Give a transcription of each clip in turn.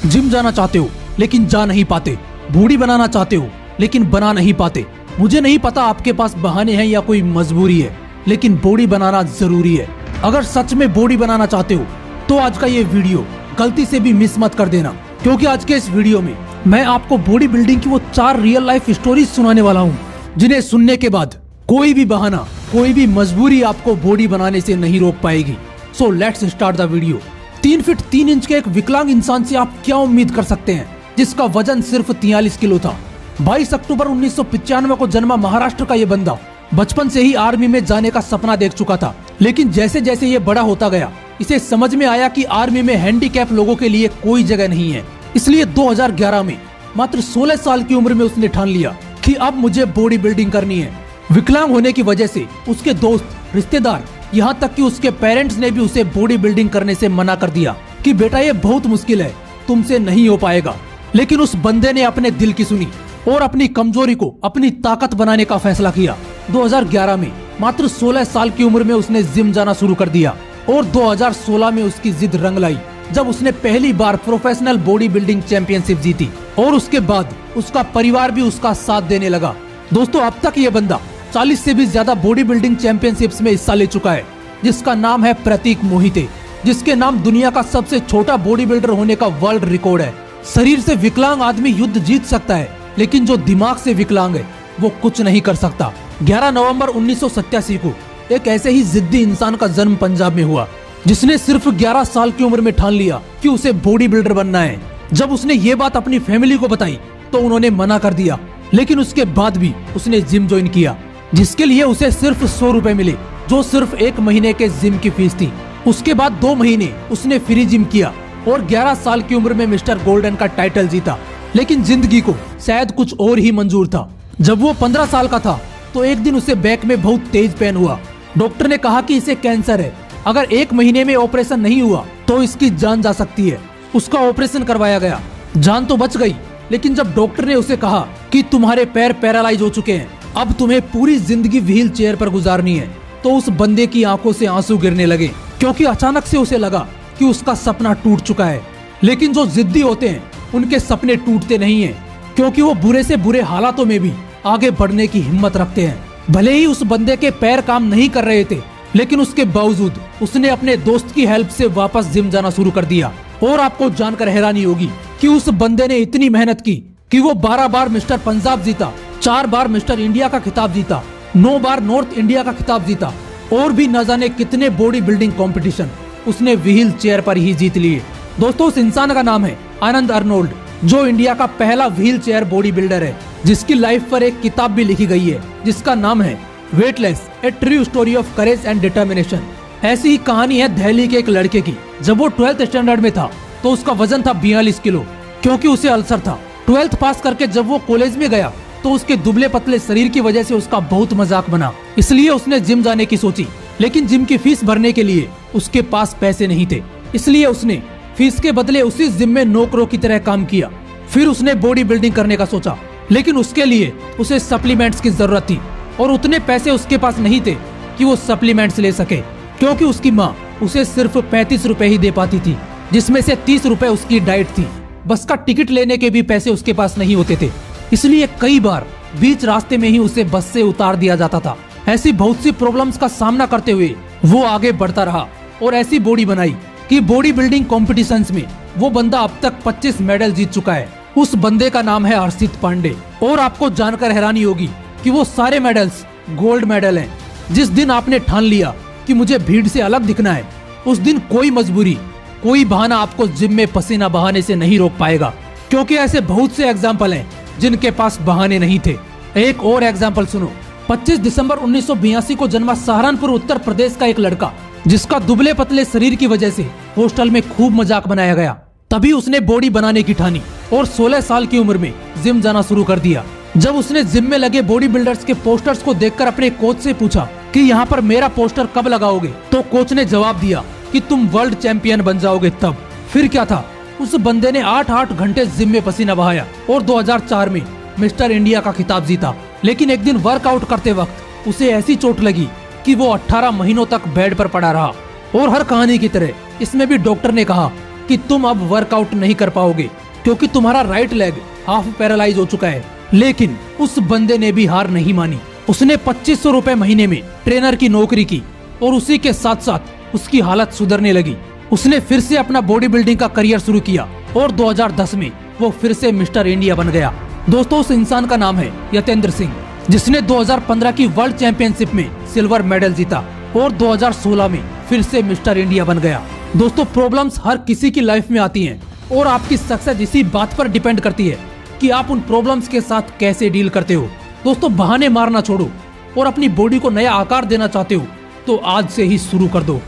Gym जाना चाहते हो लेकिन जा नहीं पाते, बॉडी बनाना चाहते हो लेकिन बना नहीं पाते। मुझे नहीं पता आपके पास बहाने हैं या कोई मजबूरी है, लेकिन बॉडी बनाना जरूरी है। अगर सच में बॉडी बनाना चाहते हो तो आज का ये वीडियो गलती से भी मिस मत कर देना, क्योंकि आज के इस वीडियो में मैं आपको बॉडी बिल्डिंग की वो 4 रियल लाइफ स्टोरीज सुनाने वाला हूँ, जिन्हें सुनने के बाद कोई भी बहाना, कोई भी मजबूरी आपको बॉडी बनाने से नहीं रोक पाएगी। So let's start the video. 3 feet 3 inch के एक विकलांग इंसान से आप क्या उम्मीद कर सकते हैं, जिसका वजन सिर्फ 43 किलो था। 22 अक्टूबर 1995 को जन्मा महाराष्ट्र का ये बंदा बचपन से ही आर्मी में जाने का सपना देख चुका था, लेकिन जैसे जैसे ये बड़ा होता गया इसे समझ में आया कि आर्मी में हैंडीकैप लोगों के लिए कोई जगह नहीं है। इसलिए 2011 में मात्र 16 साल की उम्र में उसने ठान लिया कि अब मुझे बॉडी बिल्डिंग करनी है। विकलांग होने की वजह से उसके दोस्त, रिश्तेदार, यहाँ तक कि उसके पेरेंट्स ने भी उसे बॉडी बिल्डिंग करने से मना कर दिया कि बेटा ये बहुत मुश्किल है, तुमसे नहीं हो पाएगा। लेकिन उस बंदे ने अपने दिल की सुनी और अपनी कमजोरी को अपनी ताकत बनाने का फैसला किया। 2011 में मात्र 16 साल की उम्र में उसने जिम जाना शुरू कर दिया और 2016 में उसकी जिद रंग लाई जब उसने पहली बार प्रोफेशनल बॉडी बिल्डिंग चैंपियनशिप जीती, और उसके बाद उसका परिवार भी उसका साथ देने लगा। दोस्तों, अब तक ये बंदा 40 से भी ज्यादा बॉडी बिल्डिंग चैंपियनशिप्स में हिस्सा ले चुका है, जिसका नाम है प्रतीक मोहिते, जिसके नाम दुनिया का सबसे छोटा बॉडी बिल्डर होने का वर्ल्ड रिकॉर्ड है। शरीर से विकलांग आदमी युद्ध जीत सकता है, लेकिन जो दिमाग से विकलांग है वो कुछ नहीं कर सकता। 11 नवंबर 1987 को एक ऐसे ही जिद्दी इंसान का जन्म पंजाब में हुआ, जिसने सिर्फ 11 साल की उम्र में ठान लिया कि उसे बॉडी बिल्डर बनना है। जब उसने ये बात अपनी फैमिली को बताई तो उन्होंने मना कर दिया, लेकिन उसके बाद भी उसने जिम ज्वाइन किया, जिसके लिए उसे सिर्फ 100 रुपए मिले, जो सिर्फ 1 महीने के जिम की फीस थी। उसके बाद 2 महीने उसने फ्री जिम किया और 11 साल की उम्र में मिस्टर गोल्डन का टाइटल जीता। लेकिन जिंदगी को शायद कुछ और ही मंजूर था। जब वो 15 साल का था तो एक दिन उसे बैक में बहुत तेज पेन हुआ। डॉक्टर ने कहा कि इसे कैंसर है, अगर 1 महीने में ऑपरेशन नहीं हुआ तो इसकी जान जा सकती है। उसका ऑपरेशन करवाया गया, जान तो बच गई, लेकिन जब डॉक्टर ने उसे कहा कि तुम्हारे पैर पैरालाइज हो चुके हैं, अब तुम्हें पूरी जिंदगी व्हील चेयर पर गुजारनी है, तो उस बंदे की आंखों से आंसू गिरने लगे, क्योंकि अचानक से उसे लगा कि उसका सपना टूट चुका है। लेकिन जो जिद्दी होते हैं उनके सपने टूटते नहीं हैं, क्योंकि वो बुरे से बुरे हालातों में भी आगे बढ़ने की हिम्मत रखते हैं। भले ही उस बंदे के पैर काम नहीं कर रहे थे, लेकिन उसके बावजूद उसने अपने दोस्त की हेल्प से वापस जिम जाना शुरू कर दिया। और आपको जानकर हैरानी होगी कि उस बंदे ने इतनी मेहनत की कि वो 12 बार मिस्टर पंजाब जीता, 4 बार मिस्टर इंडिया का खिताब जीता, 9 बार नॉर्थ इंडिया का खिताब जीता, और भी न जाने कितने बॉडी बिल्डिंग कंपटीशन उसने व्हील चेयर पर ही जीत लिए। दोस्तों, उस इंसान का नाम है आनंद अर्नोल्ड, जो इंडिया का पहला व्हील चेयर बॉडी बिल्डर है, जिसकी लाइफ पर एक किताब भी लिखी गई है जिसका नाम है weightless, A true story of courage and determination. ऐसी ही कहानी है दिल्ली के एक लड़के की। जब वो 12th स्टैंडर्ड में था तो उसका वजन था 42 किलो, क्योंकि उसे अल्सर था। 12th पास करके जब वो कॉलेज में गया तो उसके दुबले पतले शरीर की वजह से उसका बहुत मजाक बना, इसलिए उसने जिम जाने की सोची। लेकिन जिम की फीस भरने के लिए उसके पास पैसे नहीं थे, इसलिए उसने फीस के बदले उसी जिम में नौकरों की तरह काम किया। फिर उसने बॉडी बिल्डिंग करने का सोचा, लेकिन उसके लिए उसे सप्लीमेंट्स की जरूरत थी, और उतने पैसे उसके पास नहीं थे कि वो सप्लीमेंट्स ले सके, क्योंकि उसकी माँ उसे सिर्फ 35 रुपए ही दे पाती थी, जिसमें से 30 रुपए उसकी डाइट थी। बस का टिकट लेने के भी पैसे उसके पास नहीं होते थे, इसलिए कई बार बीच रास्ते में ही उसे बस से उतार दिया जाता था। ऐसी बहुत सी प्रॉब्लम्स का सामना करते हुए वो आगे बढ़ता रहा और ऐसी बॉडी बनाई कि बॉडी बिल्डिंग कॉम्पिटिशन्स में वो बंदा अब तक 25 मेडल जीत चुका है। उस बंदे का नाम है हर्षित पांडे, और आपको जानकर हैरानी होगी कि वो सारे मेडल्स गोल्ड मेडल हैं। जिस दिन आपने ठान लिया कि मुझे भीड़ से अलग दिखना है, उस दिन कोई मजबूरी, कोई बहाना आपको जिम में पसीना बहाने से नहीं रोक पाएगा, क्योंकि ऐसे बहुत से एग्जाम्पल हैं जिनके पास बहाने नहीं थे। एक और एग्जाम्पल सुनो। 25 दिसंबर 1982 को जन्मा सहारनपुर उत्तर प्रदेश का एक लड़का, जिसका दुबले पतले शरीर की वजह से हॉस्टल में खूब मजाक बनाया गया। तभी उसने बॉडी बनाने की ठानी और 16 साल की उम्र में जिम जाना शुरू कर दिया। जब उसने जिम में लगे बॉडी बिल्डर्स के पोस्टर्स को देखकर अपने कोच से पूछा कि यहाँ पर मेरा पोस्टर कब लगाओगे, तो कोच ने जवाब दिया कि तुम वर्ल्ड चैंपियन बन जाओगे तब। फिर क्या था, उस बंदे ने 8-8 घंटे जिम में पसीना बहाया और 2004 में मिस्टर इंडिया का खिताब जीता। लेकिन एक दिन वर्कआउट करते वक्त उसे ऐसी चोट लगी कि वो 18 महीनों तक बेड पर पड़ा रहा। और हर कहानी की तरह इसमें भी डॉक्टर ने कहा कि तुम अब वर्कआउट नहीं कर पाओगे क्योंकि तुम्हारा राइट लेग हाफ पैरालाइज हो चुका है। लेकिन उस बंदे ने भी हार नहीं मानी। उसने 2500 रुपए महीने में ट्रेनर की नौकरी की और उसी के साथ साथ उसकी हालत सुधरने लगी। उसने फिर से अपना बॉडी बिल्डिंग का करियर शुरू किया और 2010 में वो फिर से मिस्टर इंडिया बन गया। दोस्तों, उस इंसान का नाम है यतेंद्र सिंह, जिसने 2015 की वर्ल्ड चैंपियनशिप में सिल्वर मेडल जीता और 2016 में फिर से मिस्टर इंडिया बन गया। दोस्तों, प्रॉब्लम्स हर किसी की लाइफ में आती हैं और आपकी सक्सेस इसी बात पर डिपेंड करती है कि आप उन प्रॉब्लम्स के साथ कैसे डील करते हो। दोस्तों, बहाने मारना छोड़ो और अपनी बॉडी को नया आकार देना चाहते हो तो आज से ही शुरू कर दो।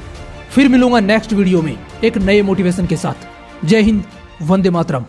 फिर मिलूंगा नेक्स्ट वीडियो में एक नए मोटिवेशन के साथ। जय हिंद, वंदे मातरम।